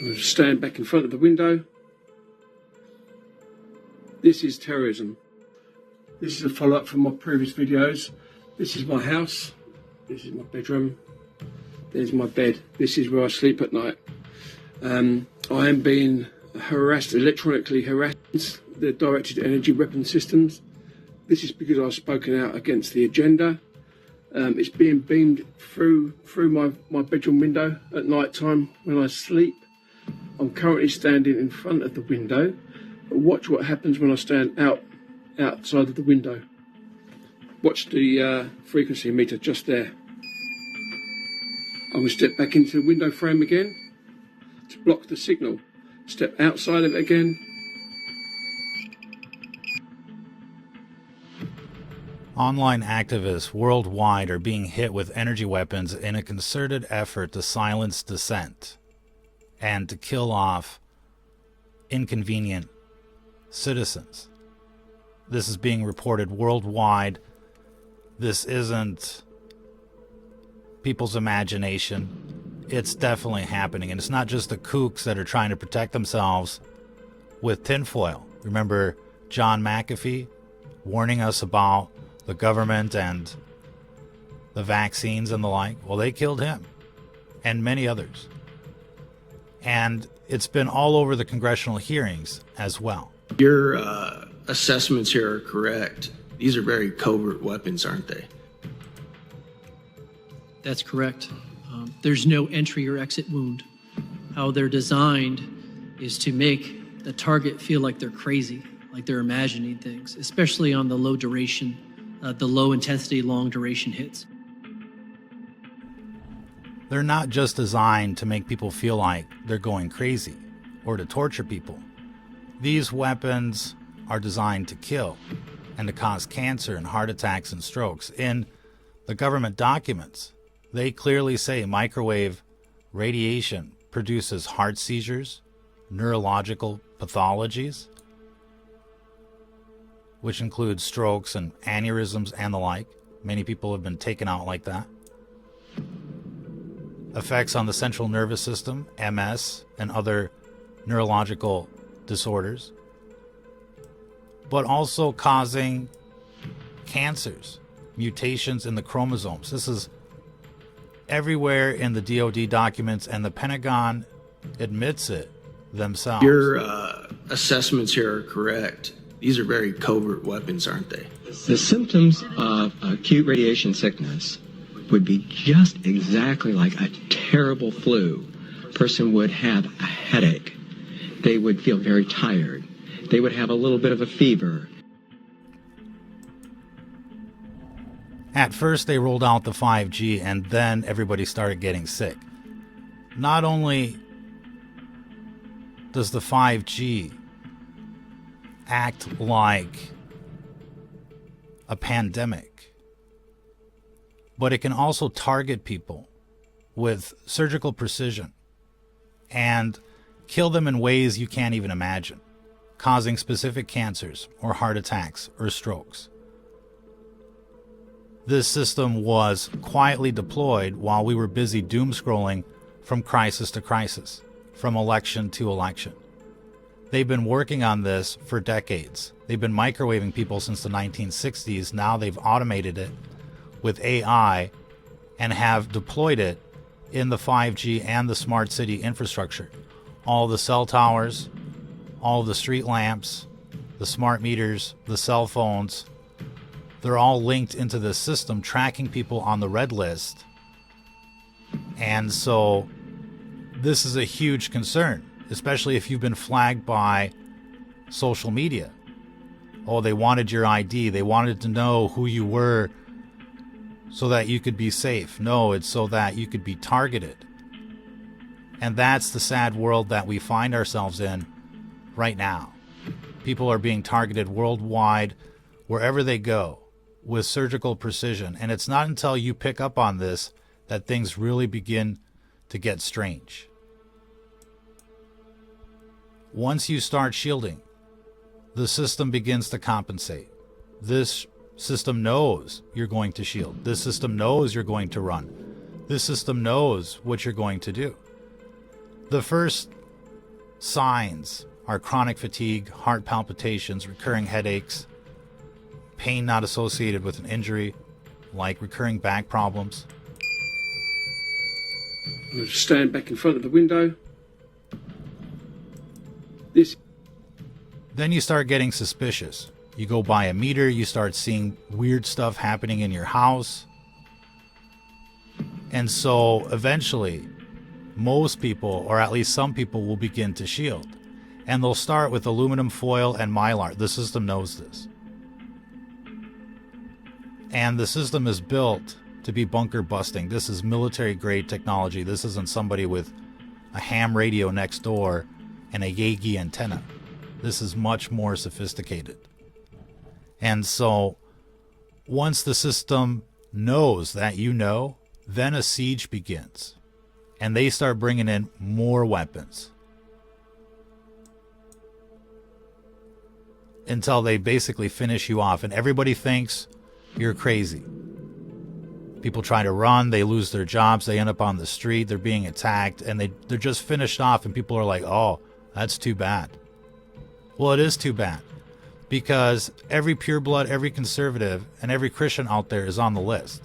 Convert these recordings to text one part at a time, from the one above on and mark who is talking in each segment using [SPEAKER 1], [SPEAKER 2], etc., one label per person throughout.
[SPEAKER 1] I'll stand back in front of the window. This is terrorism. This is a follow-up from my previous videos. This is my house. This is my bedroom. There's my bed. This is where I sleep at night. I am being harassed, electronically harassed, the directed energy weapon systems. This is because I've spoken out against the agenda. It's being beamed through my bedroom window at night time when I sleep. I'm currently standing in front of the window. But watch what happens when I stand outside of the window. Watch the frequency meter just there. I will step back into the window frame again to block the signal. Step outside of it again.
[SPEAKER 2] Online activists worldwide are being hit with energy weapons in a concerted effort to silence dissent and to kill off inconvenient citizens. This is being reported worldwide. This isn't people's imagination. It's definitely happening. And it's not just the kooks that are trying to protect themselves with tinfoil. Remember John McAfee warning us about the government and the vaccines and the like? Well, they killed him and many others. And it's been all over the congressional hearings as well.
[SPEAKER 3] Your assessments here are correct. These are very covert weapons, aren't they?
[SPEAKER 4] That's correct. There's no entry or exit wound. How they're designed is to make the target feel like they're crazy, like they're imagining things, especially on the low duration, the low intensity, long duration hits.
[SPEAKER 2] They're not just designed to make people feel like they're going crazy or to torture people. These weapons are designed to kill and to cause cancer and heart attacks and strokes. In the government documents, they clearly say microwave radiation produces heart seizures, neurological pathologies, which include strokes and aneurysms and the like. Many people have been taken out like that. Effects on the central nervous system, MS, and other neurological disorders, but also causing cancers, mutations in the chromosomes. This is everywhere in the DoD documents, and the Pentagon admits it themselves.
[SPEAKER 3] Your assessments here are correct. These are very covert weapons, aren't they?
[SPEAKER 5] The symptoms of acute radiation sickness would be just exactly like a terrible flu. A person would have a headache. They would feel very tired. They would have a little bit of a fever.
[SPEAKER 2] At first, they rolled out the 5G, and then everybody started getting sick. Not only does the 5G act like a pandemic, but it can also target people with surgical precision and kill them in ways you can't even imagine, causing specific cancers or heart attacks or strokes. This system was quietly deployed while we were busy doom scrolling from crisis to crisis, from election to election. They've been working on this for decades. They've been microwaving people since the 1960s. Now they've automated it with AI and have deployed it in the 5G and the smart city infrastructure. All the cell towers, all the street lamps, the smart meters, the cell phones, they're all linked into this system, tracking people on the red list. And so this is a huge concern, especially if you've been flagged by social media. Oh, they wanted your ID. They wanted to know who you were so that you could be safe. No, it's so that you could be targeted. And that's the sad world that we find ourselves in right now. People are being targeted worldwide, wherever they go, with surgical precision. And it's not until you pick up on this that things really begin to get strange. Once you start shielding, the system begins to compensate. This system knows you're going to shield. This system knows you're going to run. This system knows what you're going to do. The first Signs are chronic fatigue, heart palpitations, recurring headaches, pain not associated with an injury, like recurring back problems.
[SPEAKER 1] I'm going to stand back in front of the window. This.
[SPEAKER 2] Then you start getting suspicious. You go by a meter, you start seeing weird stuff happening in your house. And so eventually, most people, or at least some people, will begin to shield. And they'll start with aluminum foil and mylar. The system knows this. And the system is built to be bunker busting. This is military grade technology. This isn't somebody with a ham radio next door and a Yagi antenna. This is much more sophisticated. And so once the system knows that you know, then a siege begins. And they start bringing in more weapons. Until they basically finish you off. And everybody thinks you're crazy. People try to run, they lose their jobs, they end up on the street, they're being attacked, and they're just finished off, and people are like, oh, that's too bad. Well, it is too bad. Because every pureblood, every conservative, and every Christian out there is on the list.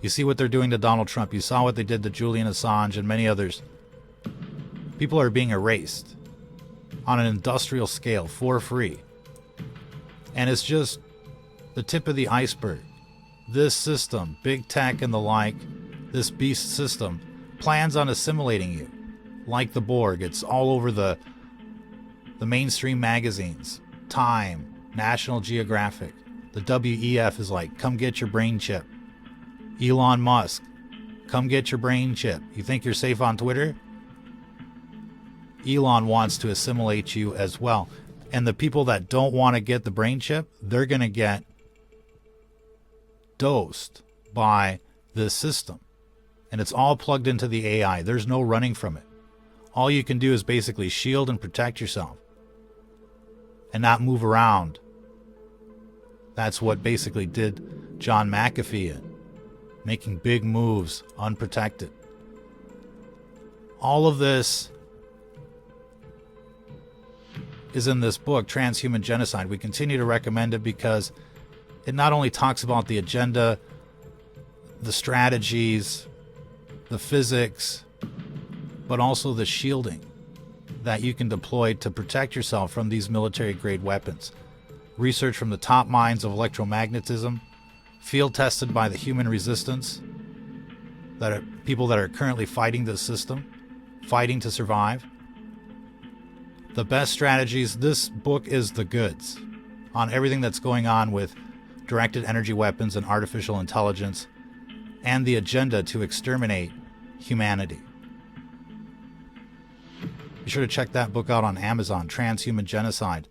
[SPEAKER 2] You see what they're doing to Donald Trump. You saw what they did to Julian Assange and many others. People are being erased on an industrial scale for free. And it's just the tip of the iceberg. This system, big tech and the like, this beast system, plans on assimilating you. Like the Borg. It's all over the mainstream magazines. Time, National Geographic. The WEF is like, come get your brain chip. Elon Musk, come get your brain chip. You think you're safe on Twitter? Elon wants to assimilate you as well. And the people that don't want to get the brain chip, they're going to get dosed by this system. And it's all plugged into the AI. There's no running from it. All you can do is basically shield and protect yourself. And not move around. That's what basically did John McAfee in. Making big moves unprotected. All of this is in this book, Transhuman Genocide. We continue to recommend it because it not only talks about the agenda, the strategies, the physics, but also the shielding that you can deploy to protect yourself from these military-grade weapons. Research from the top minds of electromagnetism, field tested by the human resistance, that are people that are currently fighting this system, fighting to survive. The best strategies, this book is the goods on everything that's going on with directed energy weapons and artificial intelligence and the agenda to exterminate humanity. Be sure to check that book out on Amazon, Transhuman Genocide,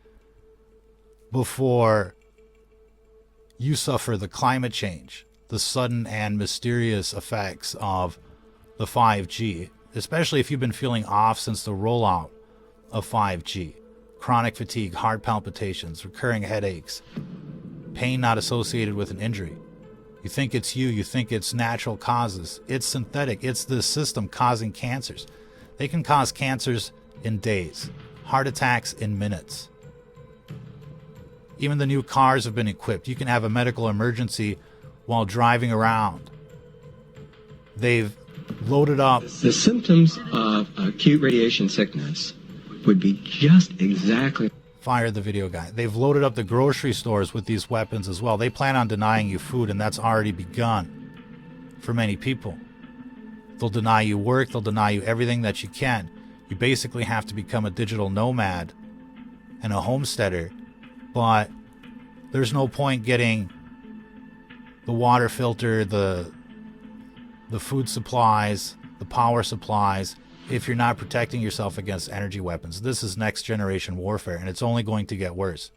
[SPEAKER 2] before you suffer the climate change, the sudden and mysterious effects of the 5G, especially if you've been feeling off since the rollout of 5G. Chronic fatigue, heart palpitations, recurring headaches, pain not associated with an injury. You think it's you think it's natural causes. It's synthetic. It's the system causing cancers. They can cause cancers in days, heart attacks in minutes. Even the new cars have been equipped. You can have a medical emergency while driving around. They've loaded up.
[SPEAKER 5] The symptoms of acute radiation sickness would be just exactly...
[SPEAKER 2] Fire the video guy. They've loaded up the grocery stores with these weapons as well. They plan on denying you food, and that's already begun for many people. They'll deny you work. They'll deny you everything that you can. You basically have to become a digital nomad and a homesteader. But there's no point getting the water filter, the food supplies, the power supplies, if you're not protecting yourself against energy weapons. This is next generation warfare, and it's only going to get worse.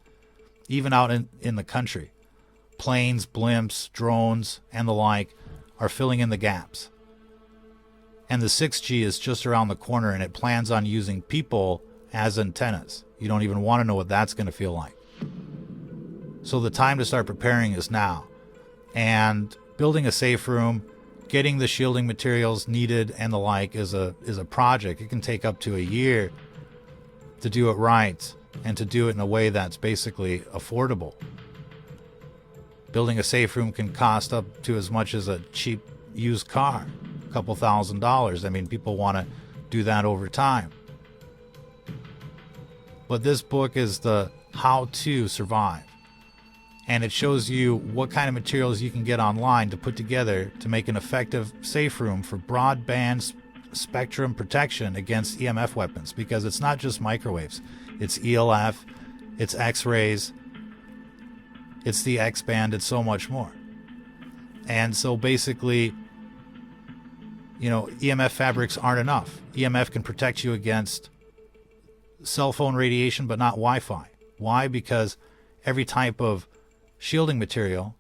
[SPEAKER 2] Even out in the country, planes, blimps, drones, and the like are filling in the gaps. And the 6G is just around the corner, and it plans on using people as antennas. You don't even want to know what that's going to feel like. So the time to start preparing is now. And building a safe room, getting the shielding materials needed and the like is a project. It can take up to a year to do it right and to do it in a way that's basically affordable. Building a safe room can cost up to as much as a cheap used car, a couple $1,000s. I mean, people want to do that over time. But this book is the how to survive. And it shows you what kind of materials you can get online to put together to make an effective safe room for broadband spectrum protection against EMF weapons. Because it's not just microwaves. It's ELF, it's X-rays, it's the X-band, it's so much more. And so basically, you know, EMF fabrics aren't enough. EMF can protect you against cell phone radiation, but not Wi-Fi. Why? Because every type of shielding material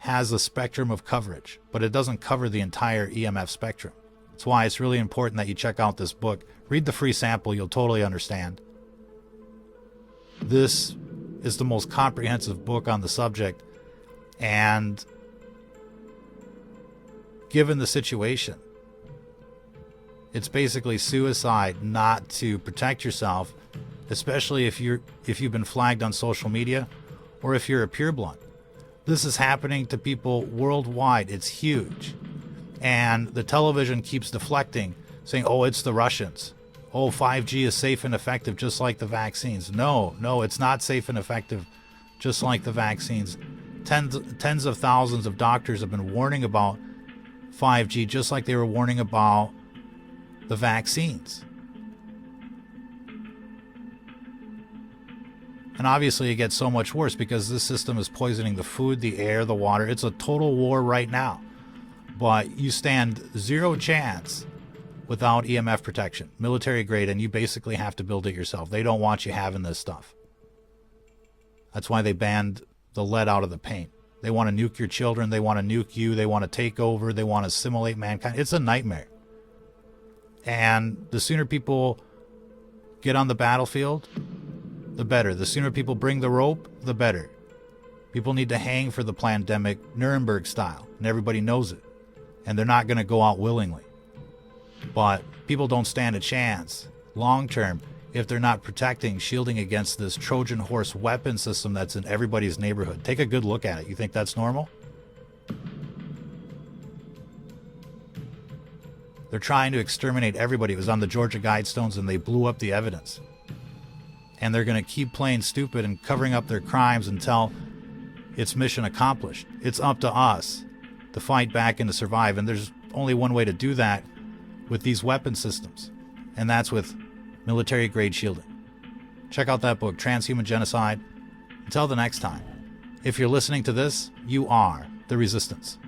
[SPEAKER 2] has a spectrum of coverage, but it doesn't cover the entire EMF spectrum. That's why it's really important that you check out this book. Read the free sample, you'll totally understand. This is the most comprehensive book on the subject, and given the situation, it's basically suicide not to protect yourself, especially if you've been flagged on social media or if you're a pureblood. This is happening to people worldwide. It's huge. And the television keeps deflecting, saying, oh, it's the Russians. Oh, 5G is safe and effective just like the vaccines. No, it's not safe and effective just like the vaccines. Tens of thousands of doctors have been warning about 5G just like they were warning about the vaccines. And obviously it gets so much worse because this system is poisoning the food, the air, the water. It's a total war right now. But you stand zero chance without EMF protection, military grade, and you basically have to build it yourself. They don't want you having this stuff. That's why they banned the lead out of the paint. They want to nuke your children. They want to nuke you. They want to take over. They want to assimilate mankind. It's a nightmare. And the sooner people get on the battlefield, the better. The sooner people bring the rope, the better. People need to hang for the pandemic Nuremberg style, and everybody knows it. And they're not going to go out willingly. But people don't stand a chance long term if they're not protecting, shielding against this Trojan horse weapon system that's in everybody's neighborhood. Take a good look at it. You think that's normal? They're trying to exterminate everybody. It was on the Georgia Guidestones and they blew up the evidence. And they're going to keep playing stupid and covering up their crimes until it's mission accomplished. It's up to us to fight back and to survive. And there's only one way to do that with these weapon systems. And that's with military grade shielding. Check out that book, Transhuman Genocide. Until the next time, if you're listening to this, you are the resistance.